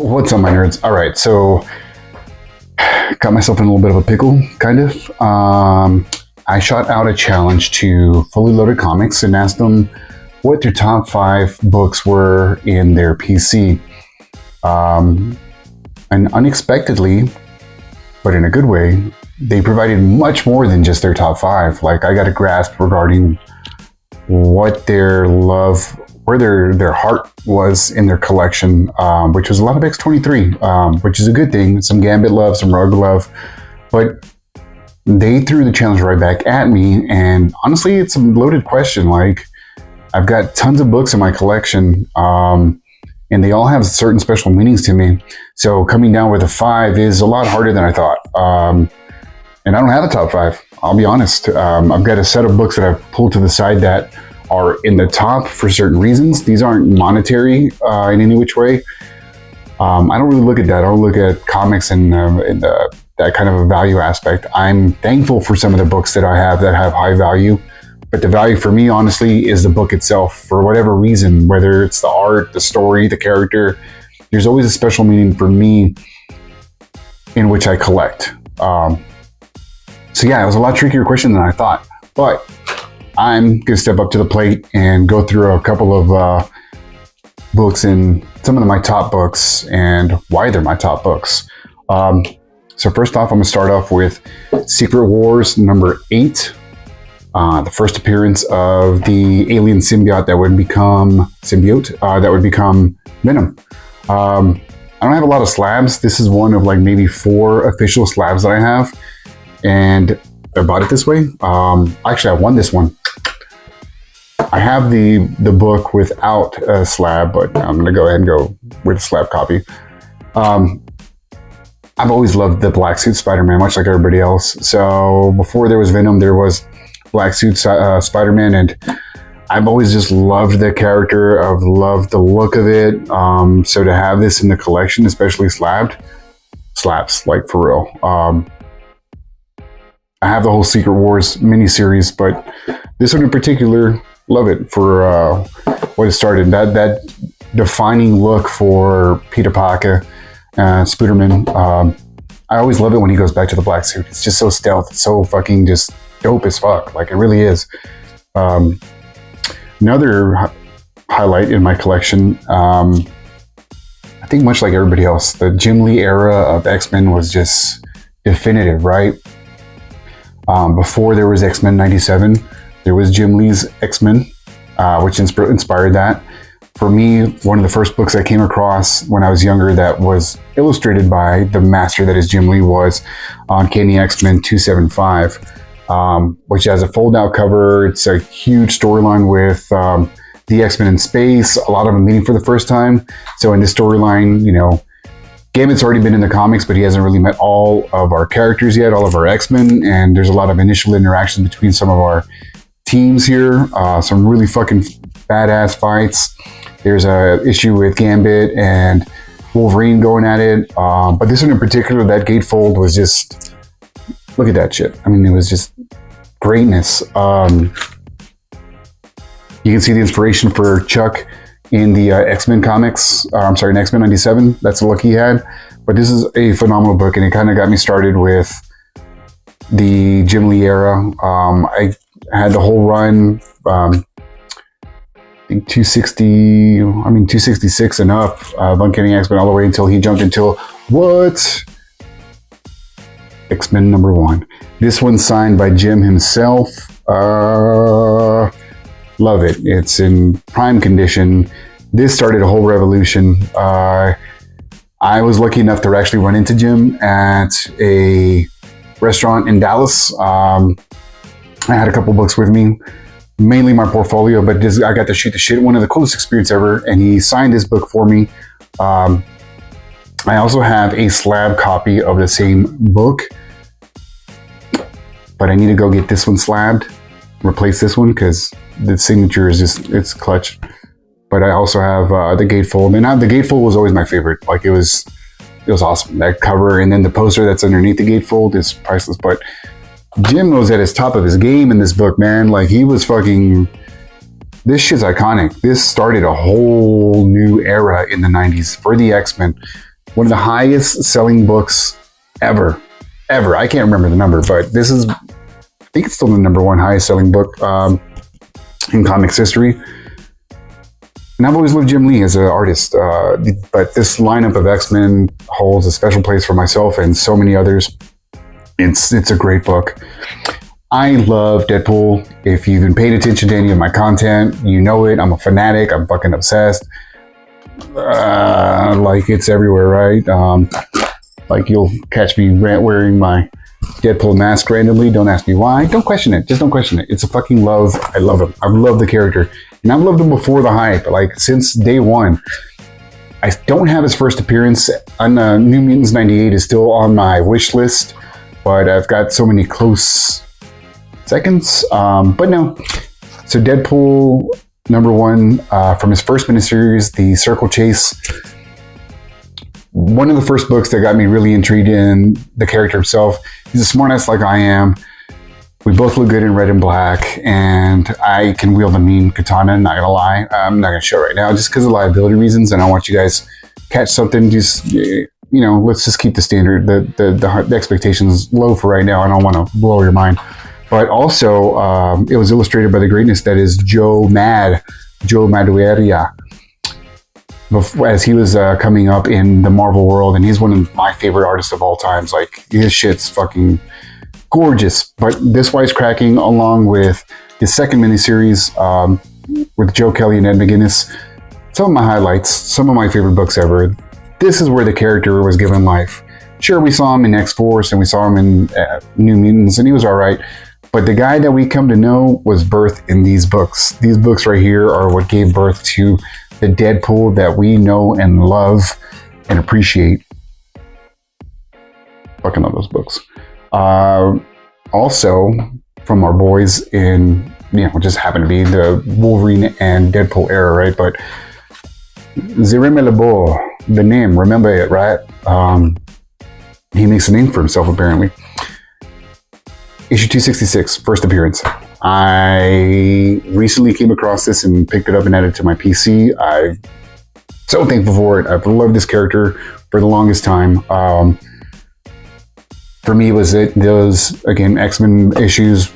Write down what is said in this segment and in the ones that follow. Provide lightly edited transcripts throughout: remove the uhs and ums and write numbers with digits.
What's up, my nerds? All right, so got myself in a little bit of a pickle, kind of. I shot out a challenge to Fully Loaded Comics and asked them what their top 5 books were in their PC. And unexpectedly, but in a good way, they provided much more than just their top 5. Like, I got a grasp regarding what their love, where their heart was in their collection, which was a lot of X-23, which is a good thing. Some Gambit love, some Rug love, but they threw the challenge right back at me. And honestly, it's a loaded question. Like, I've got tons of books in my collection, and they all have certain special meanings to me. So coming down with a 5 is a lot harder than I thought. And I don't have a top 5, I'll be honest. I've got a set of books that I've pulled to the side that are in the top for certain reasons. These aren't monetary in any which way. I don't really look at that. I don't look at comics in that kind of a value aspect. I'm thankful for some of the books that I have that have high value, but the value for me, honestly, is the book itself. For whatever reason, whether it's the art, the story, the character, there's always a special meaning for me in which I collect. So yeah, it was a lot trickier question than I thought, but I'm going to step up to the plate and go through a couple of books in some of my top books and why they're my top books. So first off, I'm going to start off with Secret Wars number 8. The first appearance of the alien symbiote that would become Venom. I don't have a lot of slabs. This is one of like maybe 4 official slabs that I have, and I bought it this way. Actually, I won this one. I have the book without a slab, but I'm going to go ahead and go with a slab copy. I've always loved the Black Suit Spider-Man, much like everybody else. So before there was Venom, there was Black Suit Spider-Man, and I've always just loved the character. I've loved the look of it. So to have this in the collection, especially slaps, like for real. I have the whole Secret Wars miniseries, but this one in particular, love it for what it started. That defining look for Peter Parker, Spooderman. I always love it when he goes back to the black suit. It's just so stealth. It's so fucking just dope as fuck. Like, it really is. Another highlight in my collection, I think much like everybody else, the Jim Lee era of X-Men was just definitive, right? Before there was X-Men 97, there was Jim Lee's X-Men, which inspired that. For me, one of the first books I came across when I was younger that was illustrated by the master that is Jim Lee was Uncanny X-Men 275, which has a fold-out cover. It's a huge storyline with the X-Men in space, a lot of them meeting for the first time. So in this storyline, you know, Gambit's already been in the comics, but he hasn't really met all of our characters yet, all of our X-Men, and there's a lot of initial interaction between some of our teams here. Some really fucking badass fights. There's a issue with Gambit and Wolverine going at it. But this one in particular, that gatefold was just, look at that shit. I mean, it was just greatness. You can see the inspiration for Chuck in the X-Men comics. I'm sorry, in X-Men 97. That's the look he had. But this is a phenomenal book, and it kind of got me started with the Jim Lee era. I had the whole run, I think 266 and up, Uncanny X-Men all the way until he jumped into X-Men number 1. This one's signed by Jim himself. Love it. It's in prime condition. This started a whole revolution. I was lucky enough to actually run into Jim at a restaurant in Dallas. I had a couple books with me, mainly my portfolio, but I got to shoot the shit. One of the coolest experiences ever, and he signed this book for me. I also have a slab copy of the same book, but I need to go get this one slabbed, replace this one, because the signature is just, it's clutch. But I also have the gatefold, and the gatefold was always my favorite. Like, it was awesome. That cover, and then the poster that's underneath the gatefold is priceless. But Jim was at his top of his game in this book, man. Like, he was fucking, this shit's iconic. This started a whole new era in the 90s for the X-Men. one of the highest selling books ever. I can't remember the number, but this is, I think it's still the #1 highest selling book in comics history. And I've always loved Jim Lee as an artist, but this lineup of X-Men holds a special place for myself and so many others. It's a great book. I love Deadpool. If you've been paying attention to any of my content, you know it. I'm a fanatic. I'm fucking obsessed. Like it's everywhere, right? Like you'll catch me wearing my Deadpool mask randomly. Don't ask me why. Don't question it. Just don't question it. It's a fucking love. I love him. I love the character. And I've loved him before the hype, like since day one. I don't have his first appearance on New Mutants 98 is still on my wish list, but I've got so many close seconds. But no. So Deadpool #1 from his first miniseries, The Circle Chase. One of the first books that got me really intrigued in the character himself. He's a smartass like I am. We both look good in red and black, and I can wield a mean katana, not gonna lie. I'm not gonna show it right now just because of liability reasons, and I want you guys catch something. Just, you know, let's just keep the standard, the expectations low for right now. I don't want to blow your mind. But also, it was illustrated by the greatness that is Joe Madureira. As he was coming up in the Marvel world, and he's one of my favorite artists of all times. Like, his shit's fucking gorgeous. But this wisecracking, along with his second miniseries with Joe Kelly and Ed McGuinness, some of my highlights, some of my favorite books ever. This is where the character was given life. Sure, we saw him in X-Force and we saw him in New Mutants, and he was all right. But the guy that we come to know was birthed in these books. These books right here are what gave birth to the Deadpool that we know and love and appreciate. Fucking love those books. Also, from our boys in, you know, just happened to be the Wolverine and Deadpool era, right? But Zireme Lebo, the name, remember it, right? He makes a name for himself, apparently. Issue 266, first appearance. I recently came across this and picked it up and added it to my PC. I'm so thankful for it. I've loved this character for the longest time. For me, those, again, X-Men issues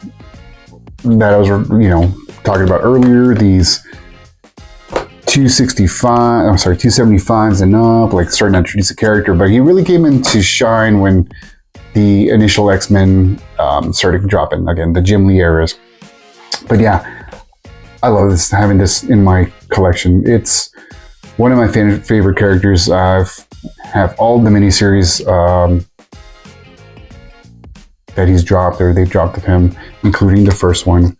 that I was, you know, talking about earlier, these 275s and up, like starting to introduce a character, but he really came into shine when the initial X-Men started dropping, again, the Jim Lee eras. But yeah, I love this, having this in my collection. It's one of my favorite characters. I have all the miniseries that he's dropped, or they've dropped of him, including the first one,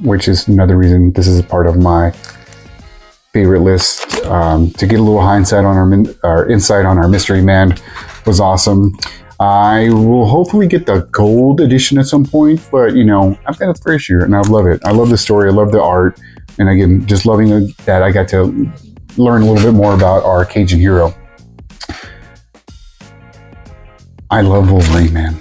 which is another reason this is a part of my favorite list. To get a little hindsight on our insight on our Mystery Man was awesome. I will hopefully get the gold edition at some point, but you know, I've got the first issue and I love it. I love the story, I love the art, and again, just loving that I got to learn a little bit more about our Cajun hero. I love Wolverine, man.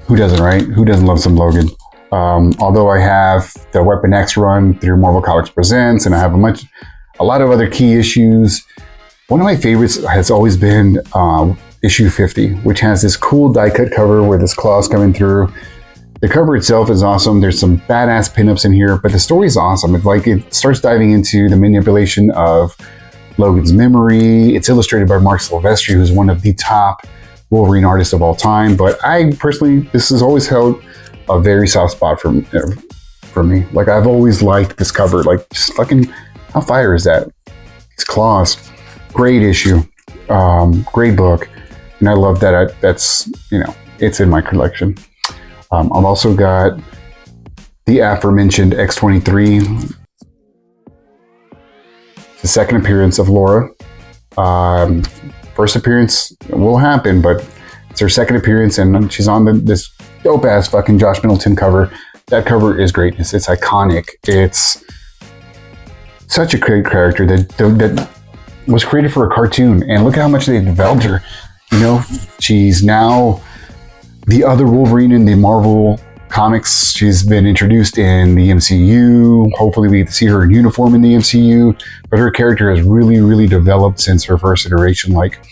Who doesn't, right? Who doesn't love some Logan? Although I have the Weapon X run through Marvel Comics Presents, and I have a lot of other key issues. One of my favorites has always been issue 50, which has this cool die-cut cover where this claw's coming through. The cover itself is awesome. There's some badass pinups in here, but the story's awesome. It's like it starts diving into the manipulation of Logan's memory. It's illustrated by Mark Silvestri, who's one of the top Wolverine artists of all time. But I personally, this has always held a very soft spot for me. Like, I've always liked this cover. Like, just fucking, how fire is that? These claws. Great issue. Great book. And I love that that's, you know, it's in my collection. I've also got the aforementioned X-23, the second appearance of Laura. First appearance will happen, but it's her second appearance, and she's on this dope-ass fucking Josh Middleton cover. That cover is greatness. It's iconic. It's such a great character that was created for a cartoon, and look at how much they developed her. You know, she's now the other Wolverine in the Marvel comics. She's been introduced in the MCU. Hopefully we get to see her in uniform in the MCU. But her character has really, really developed since her first iteration, like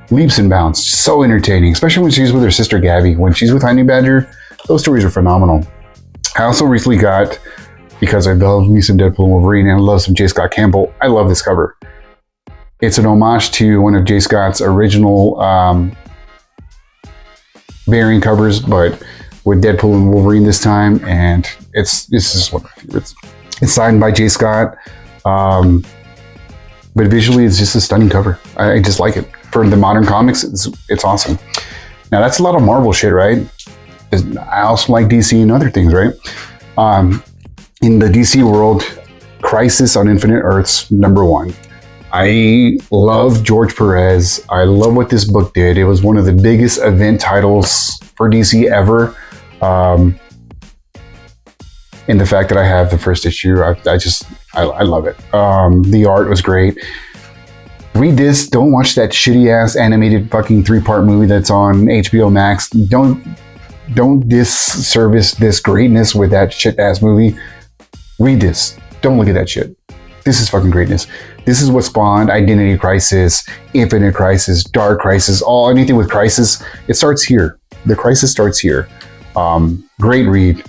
leaps and bounds. So entertaining, especially when she's with her sister Gabby. When she's with Honey Badger, those stories are phenomenal. I also recently got, because I love me some Deadpool and Wolverine and I love some J. Scott Campbell, I love this cover. It's an homage to one of J. Scott's original variant covers, but with Deadpool and Wolverine this time, and this is one of my favorites. It's signed by J. Scott, but visually it's just a stunning cover. I just like it. For the modern comics, it's awesome. Now that's a lot of Marvel shit, right? I also like DC and other things, right? In the DC world, Crisis on Infinite Earths, #1. I love George Perez. I love what this book did. It was one of the biggest event titles for DC ever. And the fact that I have the first issue, I love it. The art was great. Read this. Don't watch that shitty ass animated fucking 3-part movie that's on HBO Max. Don't disservice this greatness with that shit ass movie. Read this. Don't look at that shit. This is fucking greatness. This is what spawned Identity Crisis, Infinite Crisis, Dark Crisis, anything with Crisis. It starts here. The Crisis starts here. Great read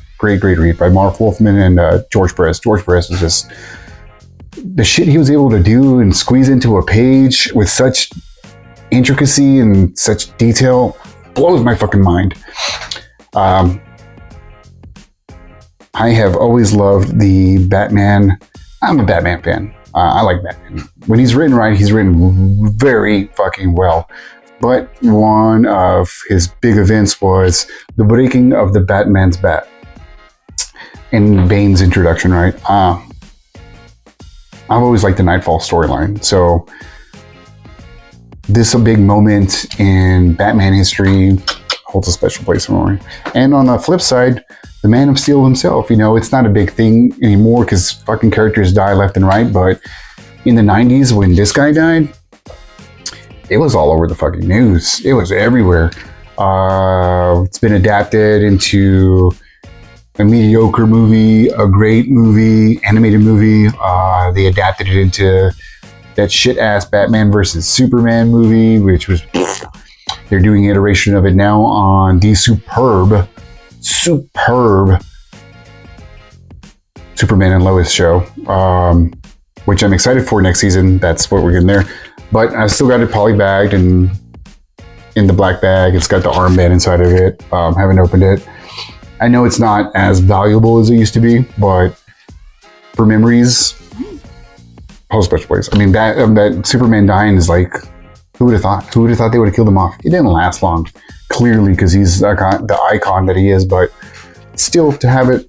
by Mark Wolfman and George Perez. George Perez was just the shit he was able to do and squeeze into a page with such intricacy and such detail blows my fucking mind. I have always loved the Batman. I'm a Batman fan. I like Batman. When he's written right, he's written very fucking well. But one of his big events was the breaking of the Batman's bat in Bane's introduction, right? I've always liked the Nightfall storyline. So this is a big moment in Batman history, holds a special place in my mind. And on the flip side, the Man of Steel himself, it's not a big thing anymore because fucking characters die left and right. But in the 90s, when this guy died, it was all over the fucking news. It was everywhere. It's been adapted into a mediocre movie, a great movie, animated movie. They adapted it into that shit-ass Batman versus Superman movie, which was... They're doing an iteration of it now on the superb Superman and Lois show, which I'm excited for next season. That's what we're getting there. But I still got it polybagged and in the black bag. It's got the armband inside of it. Haven't opened it. I know it's not as valuable as it used to be, but for memories, whole special place. I mean, that Superman dying is like, who would have thought? Who would have thought they would have killed him off? It didn't last long, clearly, because he's the icon that he is, but still, to have it,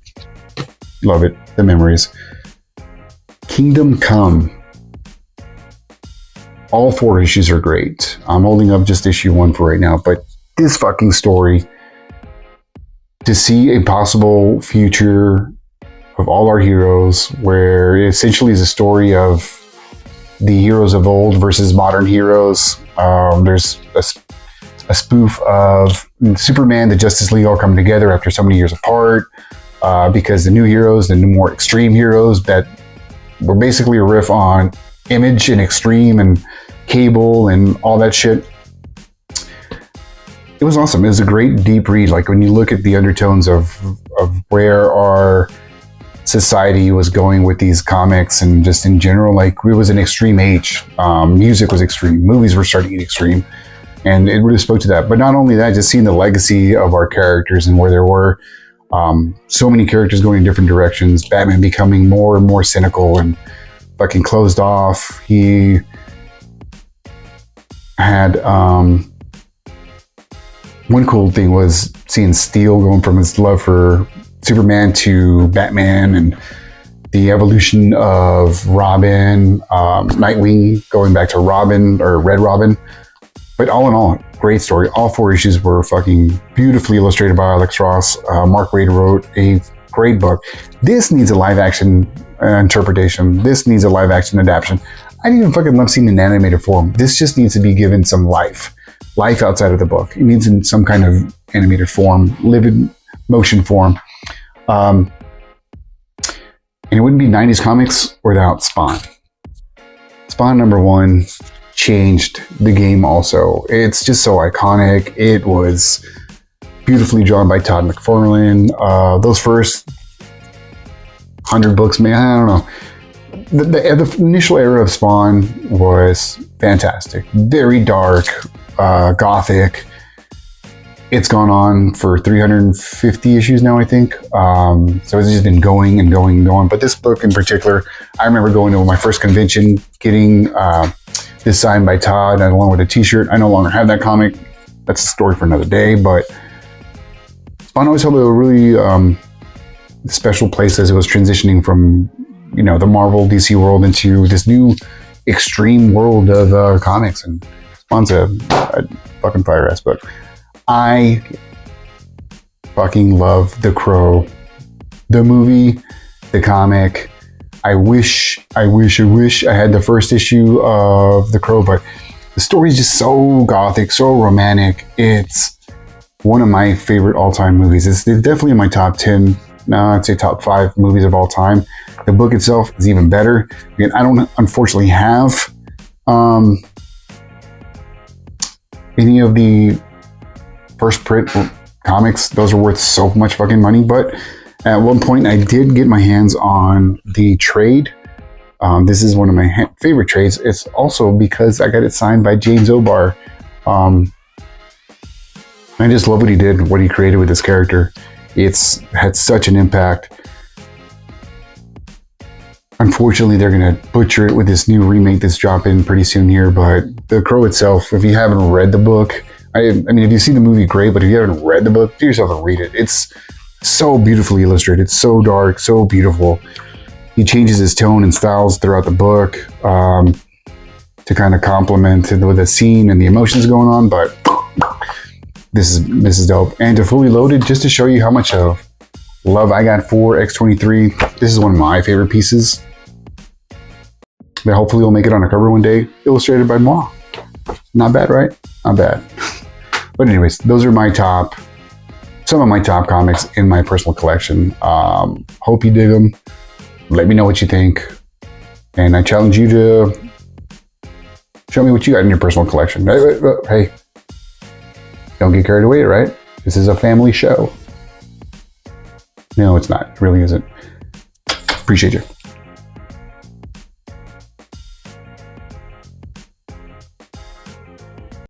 love it, the memories. Kingdom Come. All 4 issues are great. I'm holding up just issue 1 for right now, but this fucking story, to see a possible future of all our heroes, where it essentially is a story of the heroes of old versus modern heroes. There's a spoof of Superman, the Justice League all coming together after so many years apart, because the new heroes, the new more extreme heroes that were basically a riff on Image and Extreme and Cable and all that shit. It was awesome. It was a great deep read. Like when you look at the undertones of where our society was going with these comics and just in general, like it was an extreme age. Music was extreme. Movies were starting to get extreme. And it really spoke to that. But not only that, just seeing the legacy of our characters and where there were so many characters going in different directions. Batman becoming more and more cynical and fucking closed off. He had one cool thing was seeing Steel going from his love for Superman to Batman, and the evolution of Robin, Nightwing going back to Robin or Red Robin. But all in all, great story. All 4 issues were fucking beautifully illustrated by Alex Ross. Mark Waid wrote a great book. This needs a live action interpretation. This needs a live action adaptation. I didn't even fucking love seeing an animated form. This just needs to be given some life outside of the book. It needs in some kind of animated form, motion form. And it wouldn't be 90s comics without Spawn. Spawn #1 changed the game also. It's just so iconic. It was beautifully drawn by Todd McFarlane. Those first 100 books, man, I don't know. The initial era of Spawn was fantastic. Very dark, gothic. It's gone on for 350 issues now, I think. So it's just been going and going and going. But this book in particular, I remember going to my first convention, getting this signed by Todd, and along with a t-shirt. I no longer have that comic. That's a story for another day. But Spawn always held a really special place as it was transitioning from, you know, the Marvel DC world into this new extreme world of comics. And Spawn's a fucking fire-ass book. I fucking love The Crow, the movie, the comic. I wish I had the first issue of The Crow, but the story is just so gothic, so romantic. It's one of my favorite all-time movies. It's definitely in my top 10, no, I'd say top 5 movies of all time. The book itself is even better. Again, I don't unfortunately have any of the first print comics. Those are worth so much fucking money, but at one point I did get my hands on the trade. This is one of my favorite trades. It's also because I got it signed by James O'Barr. I just love what he did, what he created with this character. It's had such an impact. Unfortunately, they're going to butcher it with this new remake that's dropping pretty soon here, but The Crow itself, if you haven't read the book, I mean, if you see the movie, great, but if you haven't read the book, do yourself a read it. It's so beautifully illustrated, so dark, so beautiful. He changes his tone and styles throughout the book to kind of complement with the scene and the emotions going on, but this is dope. And to Fully Loaded, just to show you how much of love I got for X-23, this is one of my favorite pieces that hopefully will make it on a cover one day, illustrated by moi. Not bad, right? Not bad. But anyways, those are some of my top comics in my personal collection. Hope you dig them. Let me know what you think. And I challenge you to show me what you got in your personal collection. Hey, don't get carried away, right? This is a family show. No, it's not. It really isn't. Appreciate you.